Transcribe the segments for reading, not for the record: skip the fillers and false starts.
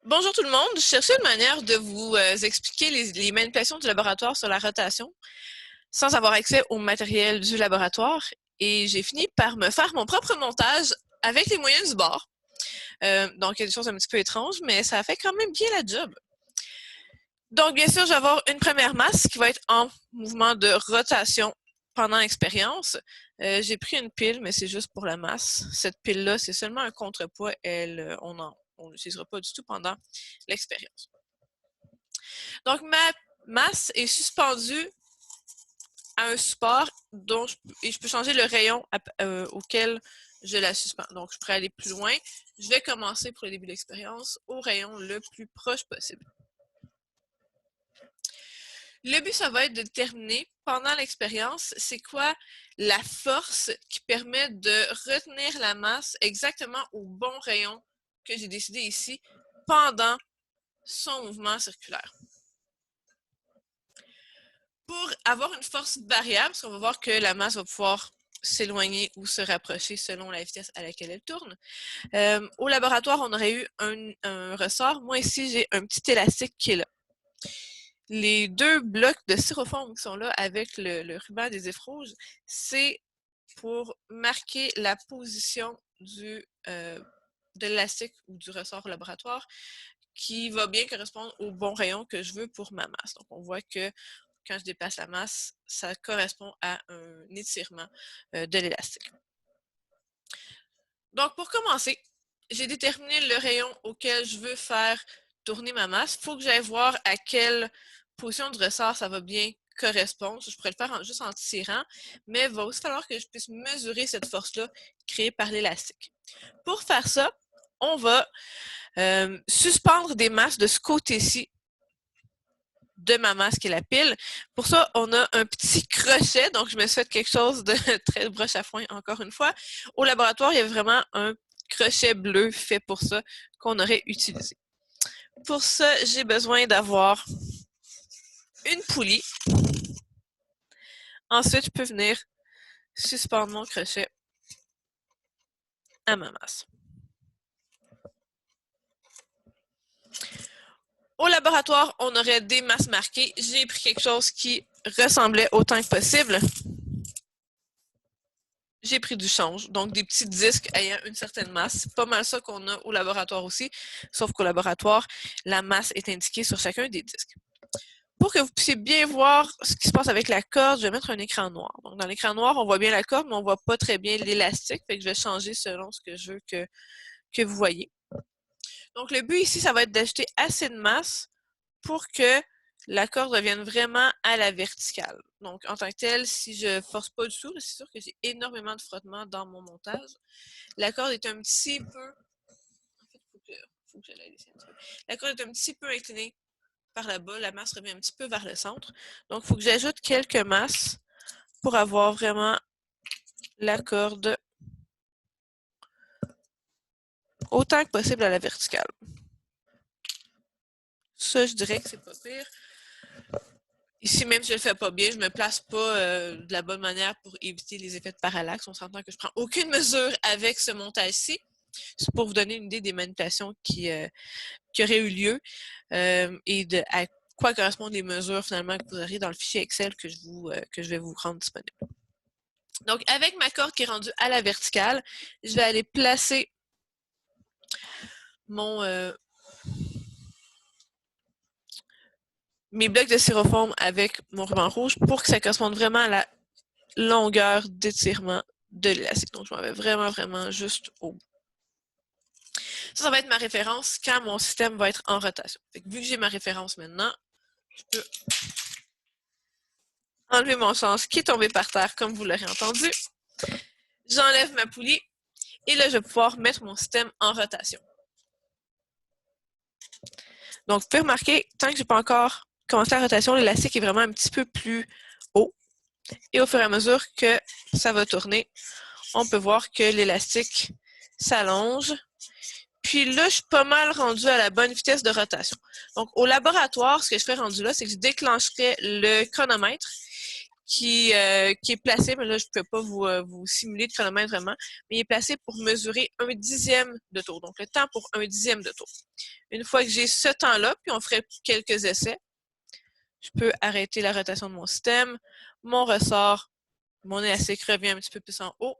Bonjour tout le monde, je cherchais une manière de vous expliquer les manipulations du laboratoire sur la rotation sans avoir accès au matériel du laboratoire et j'ai fini par me faire mon propre montage avec les moyens du bord. Donc il y a des choses un petit peu étranges, mais ça fait quand même bien la job. Donc bien sûr, je vais avoir une première masse qui va être en mouvement de rotation pendant l'expérience. J'ai pris une pile, mais c'est juste pour la masse. Cette pile-là, c'est seulement un contrepoids. On l'utilisera pas du tout pendant l'expérience. Donc, ma masse est suspendue à un support et je peux changer le rayon auquel je la suspends. Donc, je pourrais aller plus loin. Je vais commencer pour le début de l'expérience au rayon le plus proche possible. Le but, ça va être de déterminer pendant l'expérience, c'est quoi la force qui permet de retenir la masse exactement au bon rayon que j'ai décidé ici pendant son mouvement circulaire. Pour avoir une force variable, parce qu'on va voir que la masse va pouvoir s'éloigner ou se rapprocher selon la vitesse à laquelle elle tourne. Au laboratoire, on aurait eu un ressort. Moi, ici, j'ai un petit élastique qui est là. Les deux blocs de styrofoam qui sont là avec le ruban des rouges, c'est pour marquer la position de l'élastique ou du ressort au laboratoire qui va bien correspondre au bon rayon que je veux pour ma masse. Donc, on voit que quand je déplace la masse, ça correspond à un étirement de l'élastique. Donc, pour commencer, j'ai déterminé le rayon auquel je veux faire tourner ma masse. Il faut que j'aille voir à quelle position de ressort ça va bien correspondre. Je pourrais le faire juste en tirant, mais il va aussi falloir que je puisse mesurer cette force-là créée par l'élastique. Pour faire ça, on va suspendre des masses de ce côté-ci de ma masse qui est la pile. Pour ça, on a un petit crochet, donc je me suis fait quelque chose de très broche à foin encore une fois. Au laboratoire, il y avait vraiment un crochet bleu fait pour ça qu'on aurait utilisé. Pour ça, j'ai besoin d'avoir une poulie. Ensuite, je peux venir suspendre mon crochet à ma masse. Au laboratoire, on aurait des masses marquées. J'ai pris quelque chose qui ressemblait autant que possible. J'ai pris du change, donc des petits disques ayant une certaine masse. C'est pas mal ça qu'on a au laboratoire aussi, sauf qu'au laboratoire, la masse est indiquée sur chacun des disques. Pour que vous puissiez bien voir ce qui se passe avec la corde, je vais mettre un écran noir. Donc, dans l'écran noir, on voit bien la corde, mais on voit pas très bien l'élastique, fait que je vais changer selon ce que je veux que vous voyez. Donc, le but ici, ça va être d'ajouter assez de masse pour que la corde revienne vraiment à la verticale. Donc, en tant que telle, si je force pas du tout, c'est sûr que j'ai énormément de frottement dans mon montage. La corde est un petit peu... En fait, faut que je la laisse un petit peu. La corde est un petit peu inclinée par là-bas. La masse revient un petit peu vers le centre. Donc, il faut que j'ajoute quelques masses pour avoir vraiment la corde autant que possible à la verticale. Ça, je dirais que c'est pas pire. Ici, même si je le fais pas bien, je me place pas de la bonne manière pour éviter les effets de parallaxe. On s'entend que je prends aucune mesure avec ce montage-ci. C'est pour vous donner une idée des manipulations qui auraient eu lieu et à quoi correspondent les mesures finalement que vous aurez dans le fichier Excel que je vais vous rendre disponible. Donc, avec ma corde qui est rendue à la verticale, je vais aller placer mes blocs de styrofoam avec mon ruban rouge pour que ça corresponde vraiment à la longueur d'étirement de l'élastique. Donc, je m'en vais vraiment, vraiment juste au bout. Ça va être ma référence quand mon système va être en rotation. Fait que vu que j'ai ma référence maintenant, je peux enlever mon change qui est tombé par terre, comme vous l'aurez entendu. J'enlève ma poulie et là, je vais pouvoir mettre mon système en rotation. Donc, vous pouvez remarquer, tant que je n'ai pas encore commencé la rotation, l'élastique est vraiment un petit peu plus haut. Et au fur et à mesure que ça va tourner, on peut voir que l'élastique s'allonge. Puis là, je suis pas mal rendue à la bonne vitesse de rotation. Donc, au laboratoire, ce que je fais rendu là, c'est que je déclencherai le chronomètre qui est placé, mais là, je ne peux pas vous simuler de chronomètre vraiment, mais il est placé pour mesurer 1/10 de tour, donc le temps pour 1/10 de tour. Une fois que j'ai ce temps-là, puis on ferait quelques essais, je peux arrêter la rotation de mon système, mon ressort, mon élastique revient un petit peu plus en haut,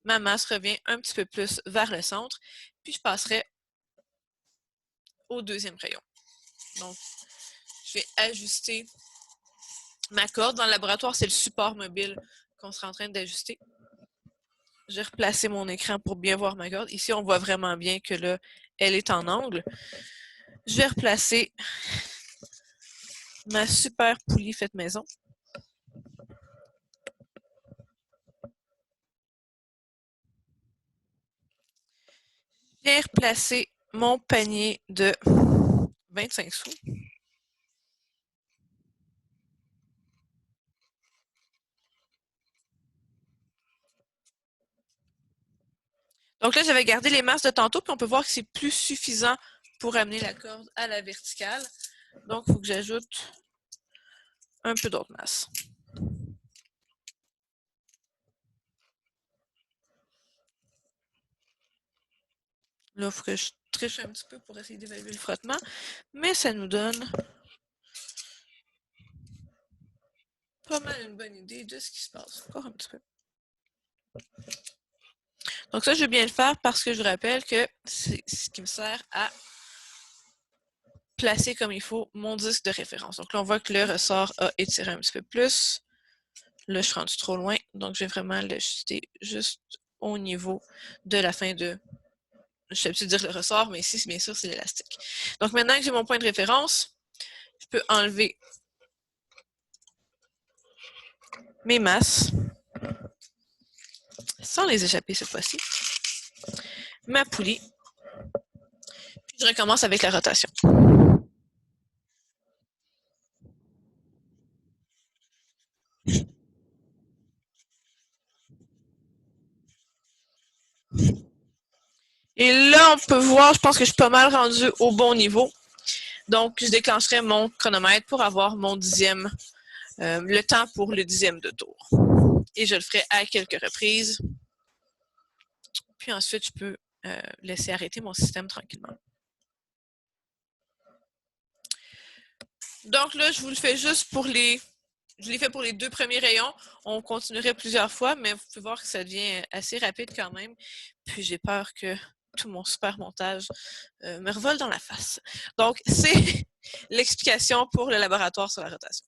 ma masse revient un petit peu plus vers le centre, puis je passerai au deuxième rayon. Donc, je vais ajuster ma corde. Dans le laboratoire, c'est le support mobile qu'on sera en train d'ajuster. Je vais replacer mon écran pour bien voir ma corde. Ici, on voit vraiment bien que là, elle est en angle. Je vais replacer ma super poulie faite maison. Je vais replacer mon panier de 25 sous. Donc là, j'avais gardé les masses de tantôt, puis on peut voir que c'est plus suffisant pour amener la corde à la verticale. Donc, il faut que j'ajoute un peu d'autre masse. Là, il faut que je triche un petit peu pour essayer d'évaluer le frottement, mais ça nous donne pas mal une bonne idée de ce qui se passe. Encore un petit peu. Donc ça, je vais bien le faire parce que je vous rappelle que c'est ce qui me sert à placer comme il faut mon disque de référence. Donc là, on voit que le ressort a étiré un petit peu plus. Là, je suis rendu trop loin, donc je vais vraiment l'ajuster juste au niveau de la fin de... Je sais plus dire le ressort, mais ici, bien sûr, c'est l'élastique. Donc maintenant que j'ai mon point de référence, je peux enlever mes masses, sans les échapper cette fois-ci, ma poulie, puis je recommence avec la rotation. Et là, on peut voir, je pense que je suis pas mal rendue au bon niveau. Donc, je déclencherai mon chronomètre pour avoir mon dixième, le temps pour le 10e de tour. Et je le ferai à quelques reprises. Puis ensuite, je peux laisser arrêter mon système tranquillement. Donc là, je vous le fais juste pour les... Je l'ai fait pour les 2 premiers rayons. On continuerait plusieurs fois, mais vous pouvez voir que ça devient assez rapide quand même. Puis j'ai peur que tout mon super montage me revole dans la face. Donc, c'est l'explication pour le laboratoire sur la rotation.